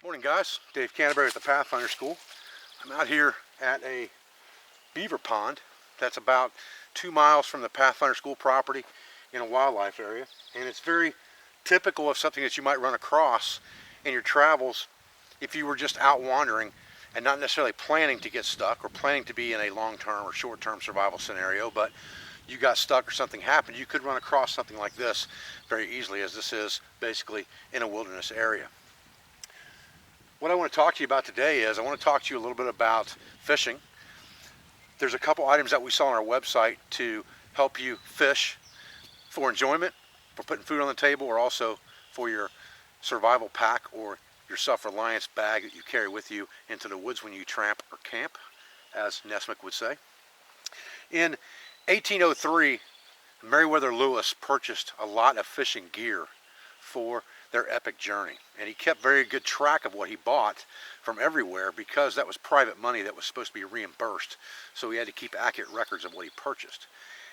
Morning guys, Dave Canterbury at the Pathfinder School. I'm out here at a beaver pond that's about 2 miles from the Pathfinder School property in a wildlife area, and it's very typical of something that you might run across in your travels if you were just out wandering and not necessarily planning to get stuck or planning to be in a long-term or short-term survival scenario, but you got stuck or something happened. You could run across something like this very easily, as this is basically in a wilderness area. What I want to talk to you about today is I want to talk to you a little bit about fishing. There's a couple items that we saw on our website to help you fish for enjoyment, for putting food on the table, or also for your survival pack or your self-reliance bag that you carry with you into the woods when you tramp or camp, as Nesmith would say. In 1803, Meriwether Lewis purchased a lot of fishing gear for their epic journey, and he kept very good track of what he bought from everywhere because that was private money that was supposed to be reimbursed, so he had to keep accurate records of what he purchased.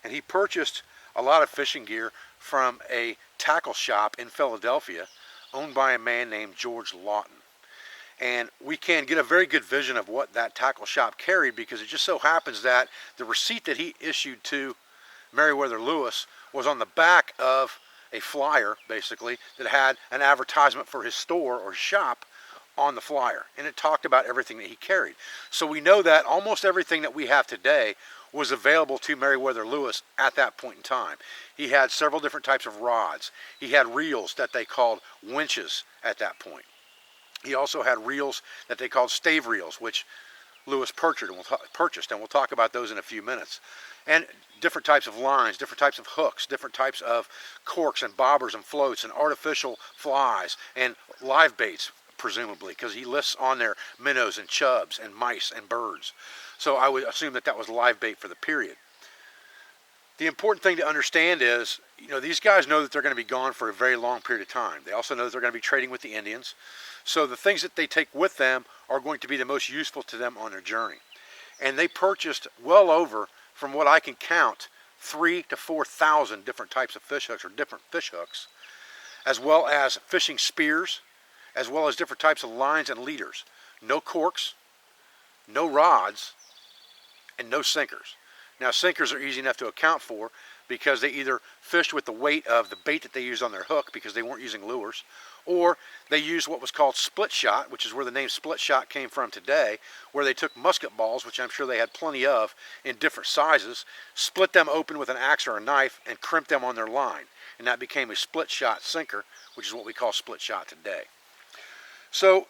And he purchased a lot of fishing gear from a tackle shop in Philadelphia owned by a man named George Lawton. And we can get a very good vision of what that tackle shop carried, because it just so happens that the receipt that he issued to Meriwether Lewis was on the back of a flyer, basically, that had an advertisement for his store or shop on the flyer, and it talked about everything that he carried. So we know that almost everything that we have today was available to Meriwether Lewis at that point in time. He had several different types of rods. He had reels that they called winches at that point. He also had reels that they called stave reels, which Lewis purchased, and we'll talk about those in a few minutes. And different types of lines, different types of hooks, different types of corks and bobbers and floats and artificial flies and live baits, presumably, because he lists on there minnows and chubs and mice and birds. So I would assume that that was live bait for the period. The important thing to understand is, these guys know that they're going to be gone for a very long period of time. They also know that they're going to be trading with the Indians. So the things that they take with them are going to be the most useful to them on their journey. And they purchased well over, from what I can count, 3,000 to 4,000 different types of fish hooks or different fish hooks, as well as fishing spears, as well as different types of lines and leaders. No corks, no rods, and no sinkers. Now, sinkers are easy enough to account for because they either fished with the weight of the bait that they used on their hook because they weren't using lures, or they used what was called split shot, which is where the name split shot came from today, where they took musket balls, which I'm sure they had plenty of in different sizes, split them open with an axe or a knife, and crimped them on their line. And that became a split shot sinker, which is what we call split shot today. So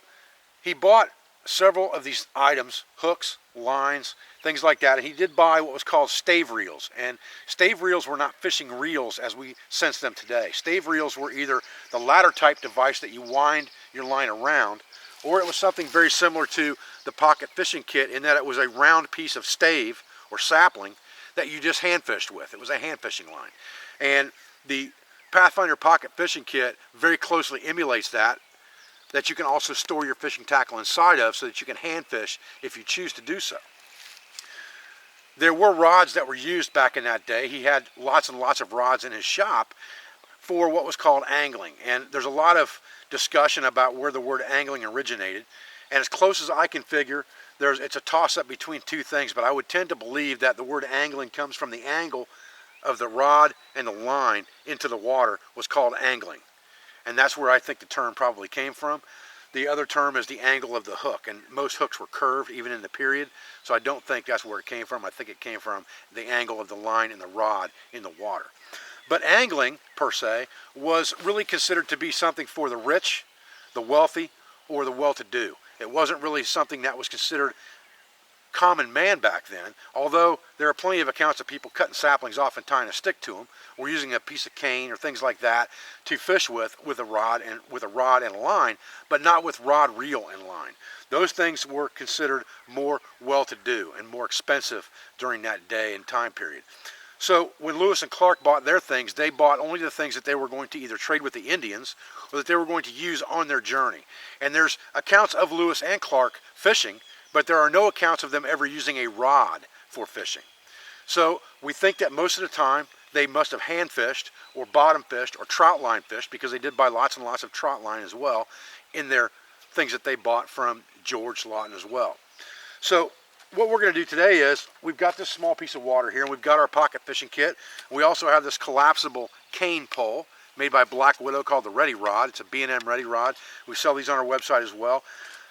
he bought several of these items, hooks, lines, things like that, and he did buy what was called stave reels. And stave reels were not fishing reels as we sense them today. Stave reels were either the ladder type device that you wind your line around, or it was something very similar to the pocket fishing kit in that it was a round piece of stave or sapling that you just hand fished with. It was a hand fishing line. And the Pathfinder pocket fishing kit very closely emulates that you can also store your fishing tackle inside of, so that you can hand fish if you choose to do so. There were rods that were used back in that day. He had lots and lots of rods in his shop for what was called angling, and there's a lot of discussion about where the word angling originated, and as close as I can figure, it's a toss-up between two things, but I would tend to believe that the word angling comes from the angle of the rod and the line into the water was called angling. And that's where I think the term probably came from. The other term is the angle of the hook, and most hooks were curved even in the period, so I don't think that's where it came from. I think it came from the angle of the line and the rod in the water. But angling, per se, was really considered to be something for the rich, the wealthy, or the well-to-do. It wasn't really something that was considered common man back then, although there are plenty of accounts of people cutting saplings off and tying a stick to them, or using a piece of cane or things like that to fish with a rod and a line, but not with rod, reel, and line. Those things were considered more well-to-do and more expensive during that day and time period. So when Lewis and Clark bought their things, they bought only the things that they were going to either trade with the Indians or that they were going to use on their journey. And there's accounts of Lewis and Clark fishing, but there are no accounts of them ever using a rod for fishing. So we think that most of the time they must have hand fished or bottom fished or trout line fished, because they did buy lots and lots of trout line as well in their things that they bought from George Lawton as well. So what we're going to do today is we've got this small piece of water here, and we've got our pocket fishing kit. We also have this collapsible cane pole made by Black Widow called the Ready Rod. It's a B&M Ready Rod. We sell these on our website as well.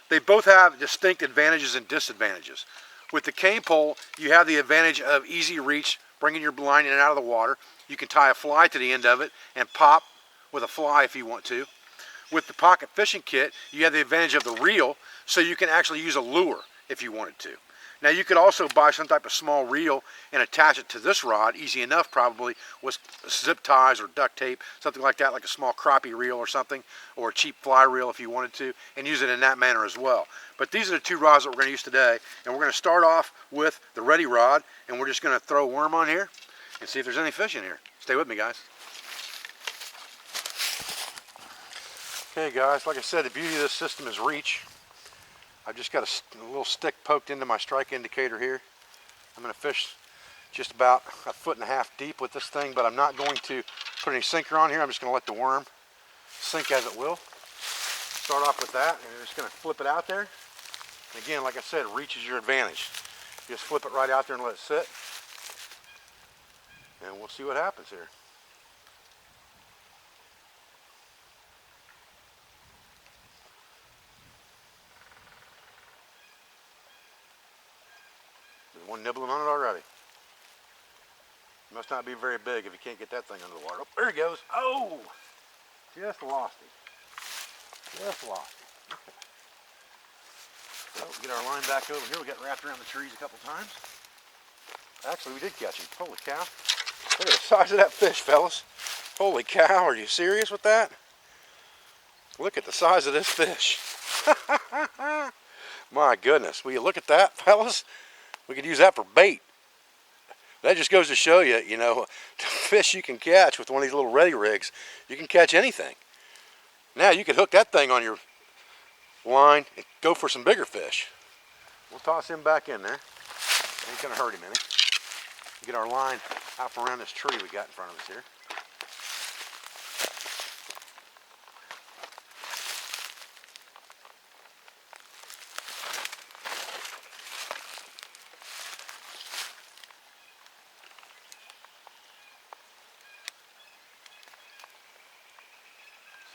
They both have distinct advantages and disadvantages. With the cane pole, you have the advantage of easy reach, bringing your line in and out of the water. You can tie a fly to the end of it and pop with a fly if you want to. With the pocket fishing kit, you have the advantage of the reel, so you can actually use a lure if you wanted to. Now you could also buy some type of small reel and attach it to this rod, easy enough probably, with zip ties or duct tape, something like that, like a small crappie reel or something, or a cheap fly reel if you wanted to, and use it in that manner as well. But these are the two rods that we're going to use today, and we're going to start off with the Ready Rod, and we're just going to throw a worm on here and see if there's any fish in here. Stay with me, guys. Okay guys, like I said, the beauty of this system is reach. I've just got a little stick poked into my strike indicator here. I'm going to fish just about 1.5 feet deep with this thing, but I'm not going to put any sinker on here. I'm just going to let the worm sink as it will. Start off with that, and you're just going to flip it out there. And again, like I said, reach is your advantage. You just flip it right out there and let it sit. And we'll see what happens here. There's one nibbling on it already. It must not be very big if you can't get that thing under the water. Oh, there he goes. Oh! Just lost him. Just lost him. Okay. So, get our line back over here. We got wrapped around the trees a couple times. Actually, we did catch him. Holy cow. Look at the size of that fish, fellas. Holy cow, are you serious with that? Look at the size of this fish. My goodness. Will you look at that, fellas? We could use that for bait. That just goes to show you, you know, the fish you can catch with one of these little ready rigs, you can catch anything. Now you could hook that thing on your line and go for some bigger fish. We'll toss him back in there. Ain't gonna hurt him any. Get our line out from around this tree we got in front of us here.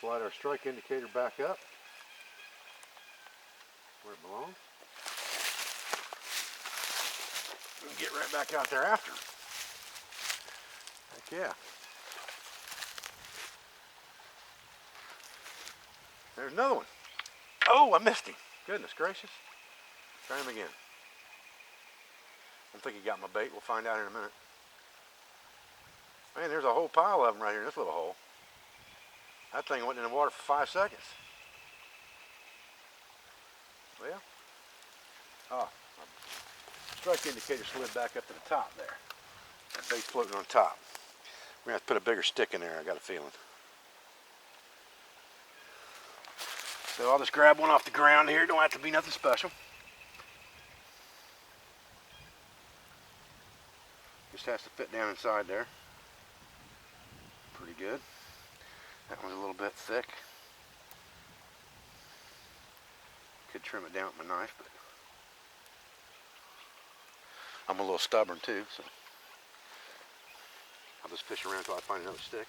Slide our strike indicator back up where it belongs. And get right back out there after. Heck yeah. There's another one. Oh, I missed him. Goodness gracious. Try him again. I don't think he got my bait. We'll find out in a minute. Man, there's a whole pile of them right here in this little hole. That thing went in the water for 5 seconds. Well, oh, my strike indicator slid back up to the top there. That bait's floating on top. We're going to have to put a bigger stick in there, I got a feeling. So I'll just grab one off the ground here. Don't have to be nothing special. Just has to fit down inside there. Pretty good. That one's a little bit thick. Could trim it down with my knife, but I'm a little stubborn too, so I'll just fish around until I find another stick.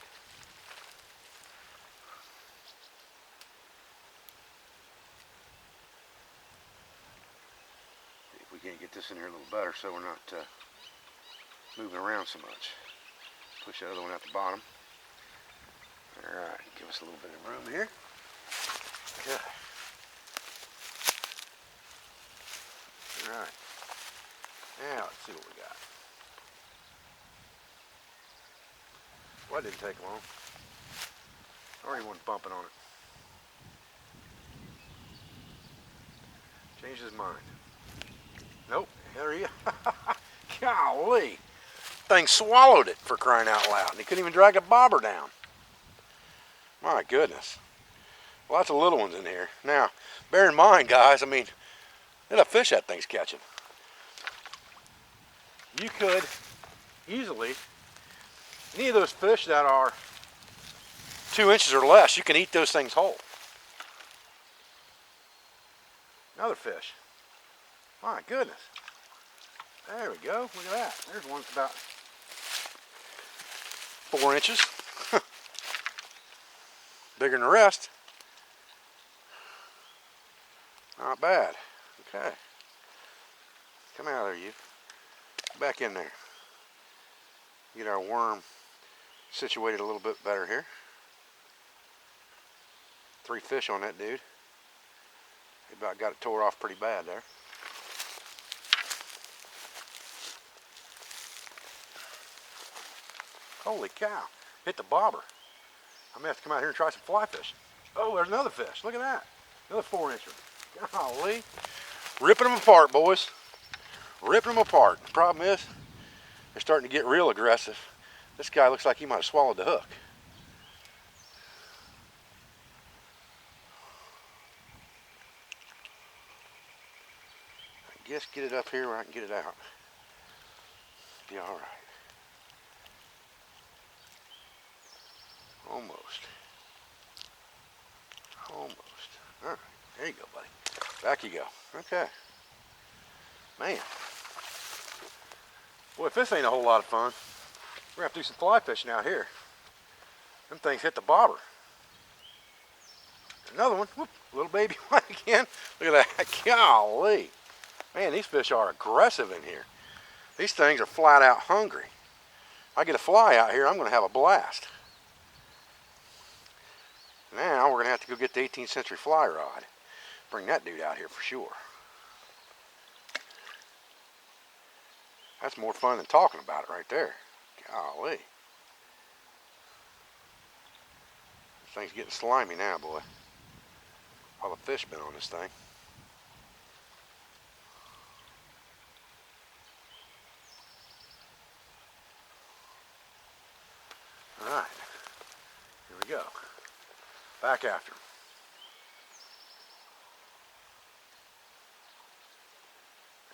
See if we can't get this in here a little better so we're not moving around so much. Push that other one out the bottom. Alright, give us a little bit of room here. Okay. Alright. Now let's see what we got. Well, that didn't take long. Already one bumping on it. Changed his mind. Nope, there he is. Golly. Thing swallowed it, for crying out loud. And he couldn't even drag a bobber down. My goodness. Lots of little ones in here. Now, bear in mind, guys, I mean, look at the fish that thing's catching. You could easily, any of those fish that are 2 inches or less, you can eat those things whole. Another fish. My goodness. There we go. Look at that. There's one that's about 4 inches. Bigger than the rest. Not bad. Okay. Come out there, you. Back in there. Get our worm situated a little bit better here. 3 fish on that dude. He about got it tore off pretty bad there. Holy cow. Hit the bobber. I may have to come out here and try some fly fishing. Oh, there's another fish. Look at that. Another 4-incher. Golly. Ripping them apart, boys. Ripping them apart. The problem is, they're starting to get real aggressive. This guy looks like he might have swallowed the hook. I guess get it up here where I can get it out. Be all right. Almost. Almost. All right. There you go, buddy. Back you go. Okay. Man. Boy, if this ain't a whole lot of fun, we're going to have to do some fly fishing out here. Them things hit the bobber. Another one. Whoop, little baby one again. Look at that. Golly. Man, these fish are aggressive in here. These things are flat out hungry. I get a fly out here, I'm going to have a blast. Now we're going to have to go get the 18th century fly rod. Bring that dude out here for sure. That's more fun than talking about it right there. Golly. This thing's getting slimy now, boy. All the fish been on this thing. All right. Here we go. Back after him.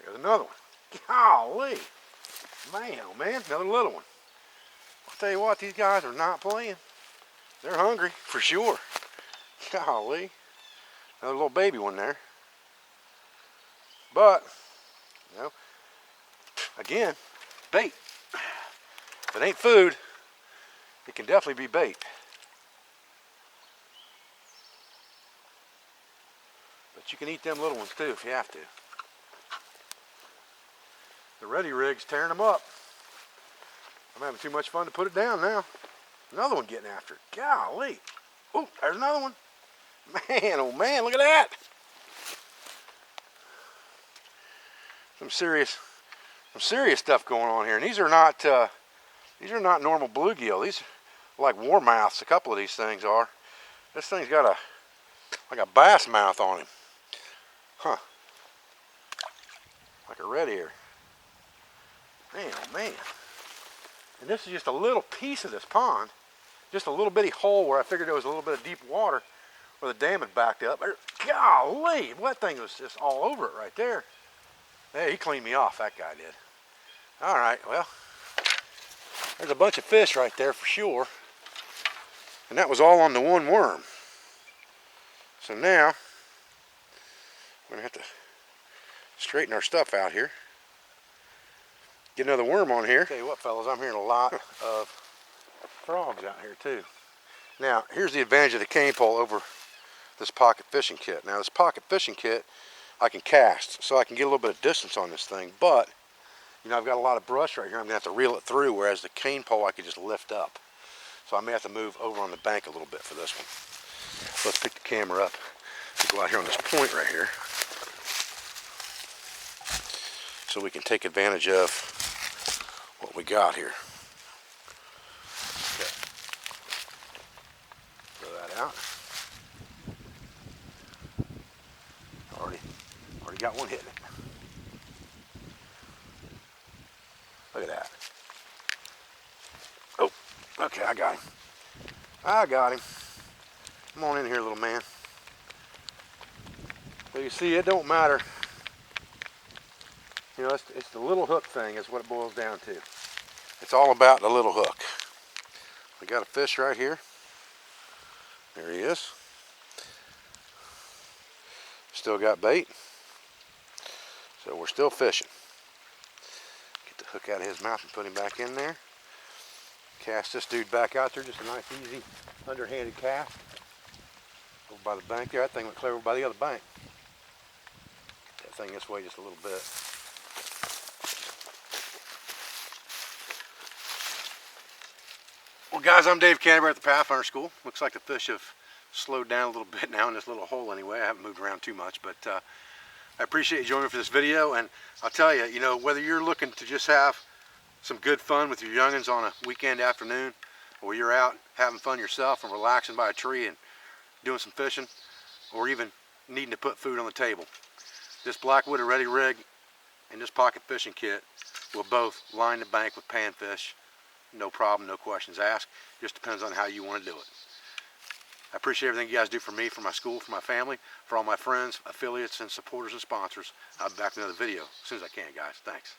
There's another one. Golly. Man, oh man, another little one. I'll tell you what, these guys are not playing. They're hungry, for sure. Golly. Another little baby one there. But, you know, again, bait. If it ain't food, it can definitely be bait. But you can eat them little ones too if you have to. The ready rig's tearing them up. I'm having too much fun to put it down now. Another one getting after it. Golly. Oh, there's another one. Man, oh man, look at that. Some serious stuff going on here. And these are not normal bluegill. These are like warmouths. A couple of these things are. This thing's got like a bass mouth on him. Huh. Like a red ear. Man, oh man. And this is just a little piece of this pond. Just a little bitty hole where I figured there was a little bit of deep water where the dam had backed up. Golly, that thing was just all over it right there. Hey, he cleaned me off, that guy did. All right, well, there's a bunch of fish right there for sure. And that was all on the one worm. So now, we're gonna have to straighten our stuff out here. Get another worm on here. Tell you what, fellas, I'm hearing a lot of frogs out here too. Now, here's the advantage of the cane pole over this pocket fishing kit. Now, this pocket fishing kit, I can cast, so I can get a little bit of distance on this thing, but, you know, I've got a lot of brush right here. I'm gonna have to reel it through, whereas the cane pole I could just lift up. So I may have to move over on the bank a little bit for this one. So let's pick the camera up and go out here on this point right here, so we can take advantage of what we got here. Okay. Throw that out. Already got one hitting it. Look at that. Oh, okay, I got him. I got him. Come on in here, little man. So you see, it don't matter. You know, it's the little hook thing is what it boils down to. It's all about the little hook. We got a fish right here. There he is. Still got bait. So we're still fishing. Get the hook out of his mouth and put him back in there. Cast this dude back out there, just a nice easy underhanded cast. Over by the bank there, that thing went clear over by the other bank. Get that thing this way just a little bit. Well guys, I'm Dave Canterbury at the Pathfinder School. Looks like the fish have slowed down a little bit now in this little hole anyway. I haven't moved around too much, but I appreciate you joining me for this video. And I'll tell you, whether you're looking to just have some good fun with your youngins on a weekend afternoon, or you're out having fun yourself and relaxing by a tree and doing some fishing, or even needing to put food on the table, this Blackwood Ready Rig and this pocket fishing kit will both line the bank with panfish. No problem, no questions asked. Just depends on how you want to do it. I appreciate everything you guys do for me, for my school, for my family, for all my friends, affiliates, and supporters and sponsors. I'll be back with another video as soon as I can, guys. Thanks.